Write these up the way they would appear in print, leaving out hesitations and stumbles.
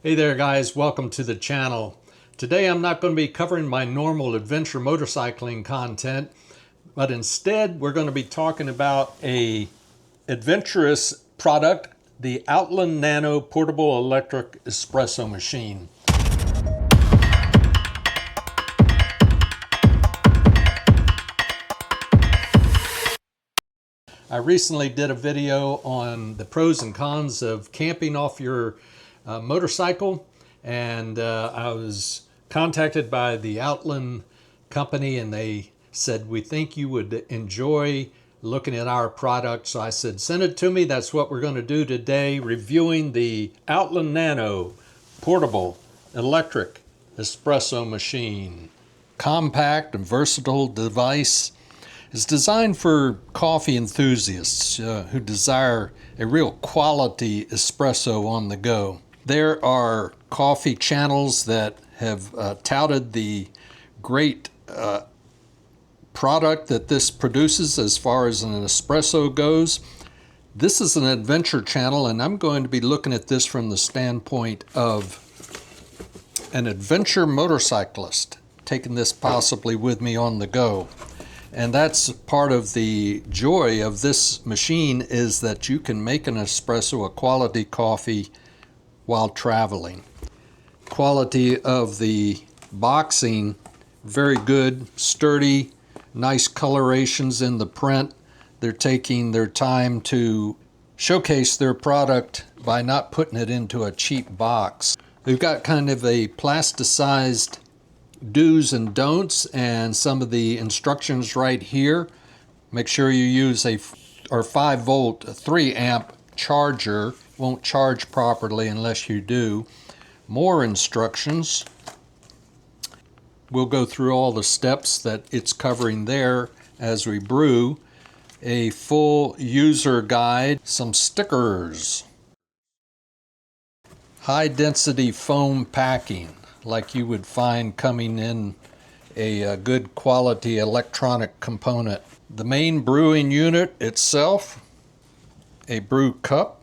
Hey there guys, welcome to the channel. Today I'm not going to be covering my normal adventure motorcycling content, but instead we're going to be talking about a adventurous product, the OutIn Nano Portable Electric Espresso Machine. I recently did a video on the pros and cons of camping off your motorcycle, and I was contacted by the OutIn company and they said, we think you would enjoy looking at our product. So I said, send it to me. That's what we're going to do today, reviewing the OutIn Nano Portable Electric Espresso Machine. Compact and versatile device. Is designed for coffee enthusiasts who desire a real quality espresso on the go. There are coffee channels that have touted the great product that this produces as far as an espresso goes. This is an adventure channel, and I'm going to be looking at this from the standpoint of an adventure motorcyclist, taking this possibly with me on the go. And that's part of the joy of this machine, is that you can make an espresso, a quality coffee, while traveling. Quality of the boxing, very good, sturdy, nice colorations in the print. They're taking their time to showcase their product by not putting it into a cheap box. They've got kind of a plasticized do's and don'ts and some of the instructions right here. Make sure you use a 5-volt 3-amp charger. Won't charge properly unless you do. More instructions. We'll go through all the steps that it's covering there as we brew. A full user guide, some stickers, high density foam packing like you would find coming in a good quality electronic component. The main brewing unit itself, a brew cup,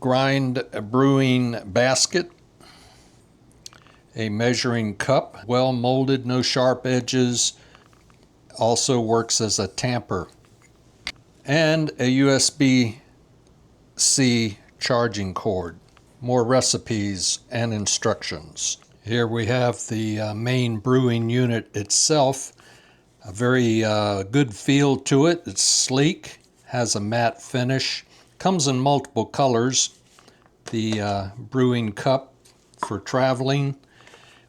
grind brewing basket, a measuring cup, well molded, no sharp edges, also works as a tamper, and a USB-C charging cord. More recipes and instructions. Here we have the main brewing unit itself. A very good feel to it. It's sleek, has a matte finish, comes in multiple colors. The brewing cup for traveling.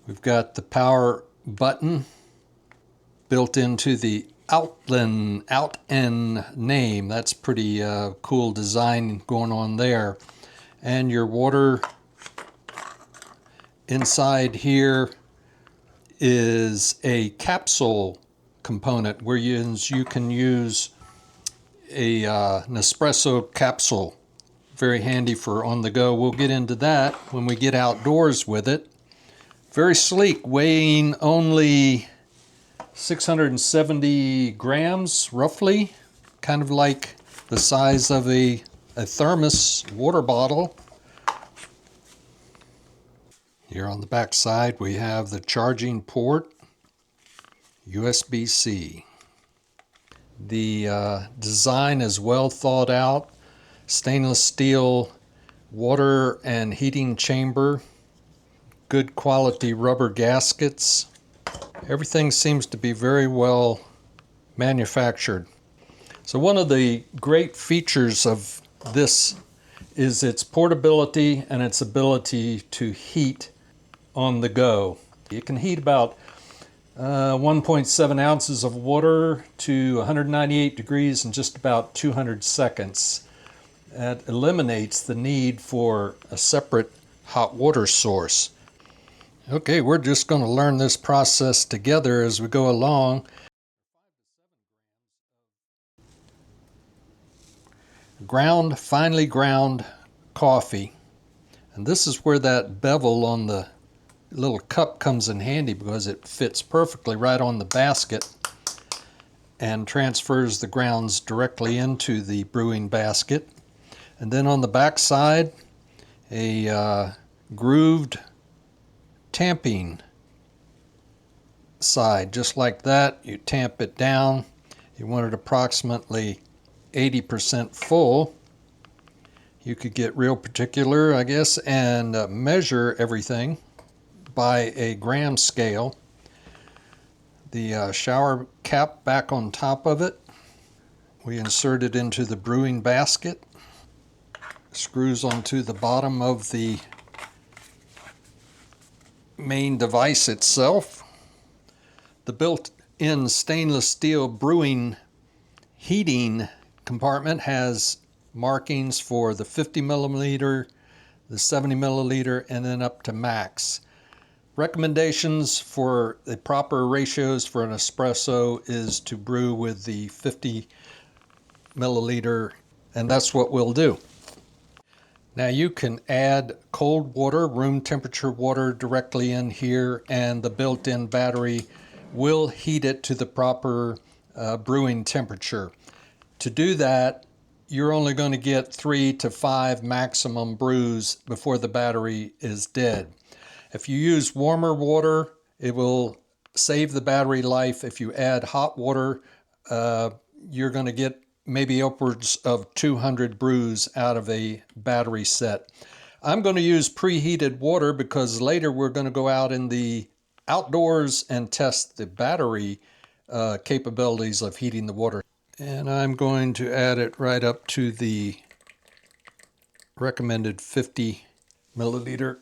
We've got the power button built into the OutIn name. That's pretty cool design going on there. And your water inside here is a capsule component where you can use an espresso capsule. Very handy for on the go. We'll get into that when we get outdoors with it. Very sleek, weighing only 670 grams roughly, kind of like the size of a thermos water bottle. Here on the back side we have the charging port, USB-C. The design is well thought out. Stainless steel water and heating chamber, good quality rubber gaskets. Everything seems to be very well manufactured. So one of the great features of this is its portability and its ability to heat on the go. It can heat about 1.7 ounces of water to 198 degrees in just about 200 seconds. That eliminates the need for a separate hot water source. Okay, we're just going to learn this process together as we go along. Finely ground coffee. And this is where that bevel on the little cup comes in handy, because it fits perfectly right on the basket and transfers the grounds directly into the brewing basket. And then on the back side a grooved tamping side, just like that. You tamp it down. You want it approximately 80% full. You could get real particular, I guess, and measure everything by a gram scale. The shower cap back on top of it. We insert it into the brewing basket. Screws onto the bottom of the main device itself. The built-in stainless steel brewing heating compartment has markings for the 50 milliliter, the 70 milliliter, and then up to max. Recommendations for the proper ratios for an espresso is to brew with the 50 milliliter, and that's what we'll do. Now you can add cold water, room temperature water directly in here, and the built-in battery will heat it to the proper brewing temperature. To do that, you're only going to get 3 to 5 maximum brews before the battery is dead. If you use warmer water, it will save the battery life. If you add hot water, you're going to get maybe upwards of 200 brews out of a battery set. I'm going to use preheated water because later we're going to go out in the outdoors and test the battery capabilities of heating the water. And I'm going to add it right up to the recommended 50 milliliter.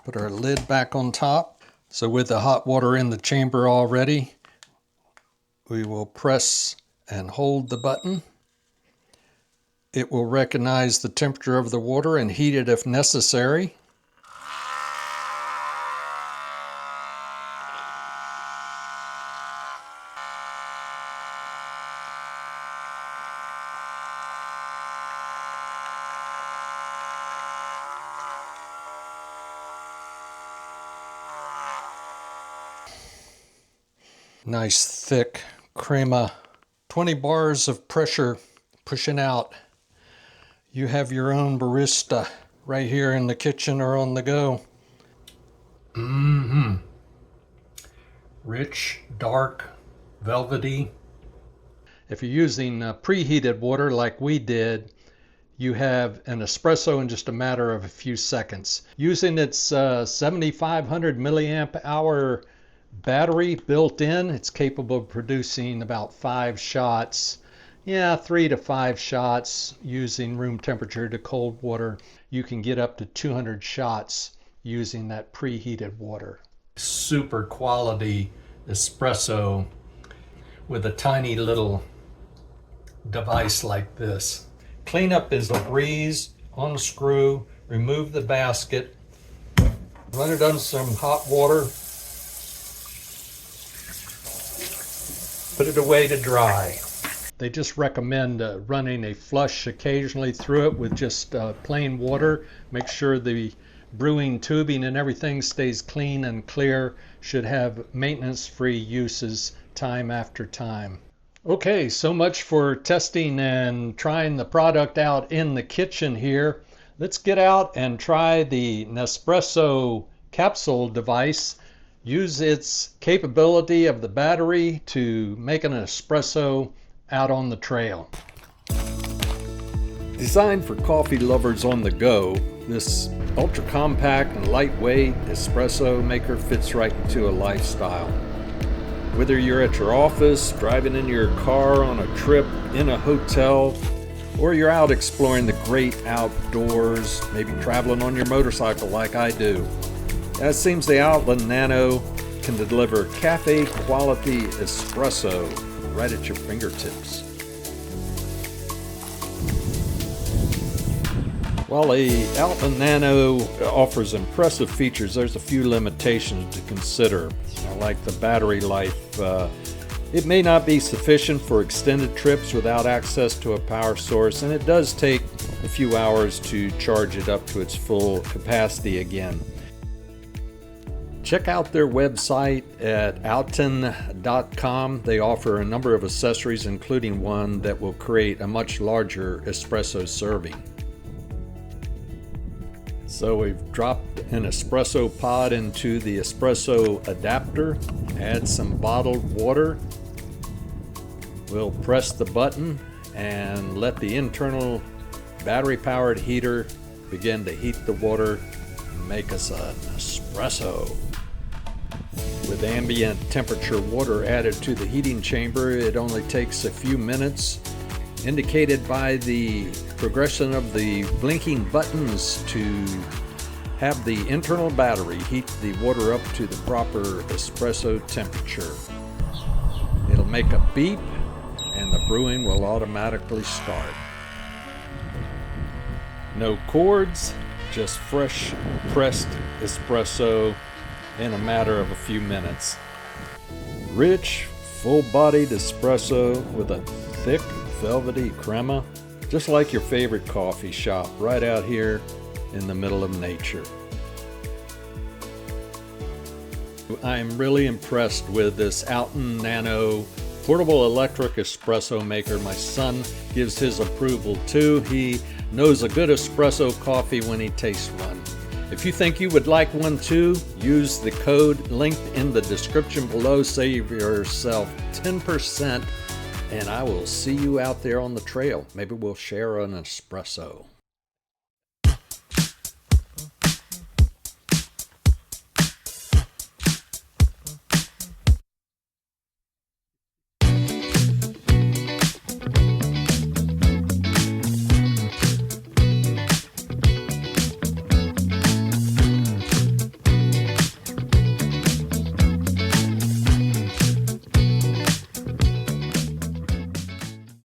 Put our lid back on top. So with the hot water in the chamber already, we will press and hold the button. It will recognize the temperature of the water and heat it if necessary. Nice thick crema. 20 bars of pressure pushing out. You have your own barista right here in the kitchen or on the go. Rich, dark, velvety. If you're using preheated water like we did, you have an espresso in just a matter of a few seconds. Using its 7,500 milliamp hour battery built in, it's capable of producing about 5 shots. Yeah, 3 to 5 shots using room temperature to cold water. You can get up to 200 shots using that preheated water. Super quality espresso with a tiny little device like this. Cleanup is a breeze. Unscrew, remove the basket, run it under some hot water, put it away to dry. They just recommend running a flush occasionally through it with just plain water. Make sure the brewing tubing and everything stays clean and clear. Should have maintenance-free uses time after time. Okay, so much for testing and trying the product out in the kitchen here. Let's get out and try the Nespresso capsule device. Use its capability of the battery to make an espresso out on the trail. Designed for coffee lovers on the go, this ultra compact and lightweight espresso maker fits right into a lifestyle. Whether you're at your office, driving in your car, on a trip, in a hotel, or you're out exploring the great outdoors, maybe traveling on your motorcycle like I do, it seems the OutIn Nano can deliver cafe quality espresso right at your fingertips. While the OutIn Nano offers impressive features, there's a few limitations to consider. Like the battery life, it may not be sufficient for extended trips without access to a power source, and it does take a few hours to charge it up to its full capacity again. Check out their website at outin.com. They offer a number of accessories, including one that will create a much larger espresso serving. So we've dropped an espresso pod into the espresso adapter, add some bottled water. We'll press the button and let the internal battery-powered heater begin to heat the water and make us an espresso. With ambient temperature water added to the heating chamber, it only takes a few minutes, indicated by the progression of the blinking buttons, to have the internal battery heat the water up to the proper espresso temperature. It'll make a beep and the brewing will automatically start. No cords, just fresh pressed espresso in a matter of a few minutes. Rich, full-bodied espresso with a thick, velvety crema, just like your favorite coffee shop right out here in the middle of nature. I'm really impressed with this OutIn Nano portable electric espresso maker. My son gives his approval too. He knows a good espresso coffee when he tastes one. If you think you would like one too, use the code linked in the description below. Save yourself 10%, and I will see you out there on the trail. Maybe we'll share an espresso.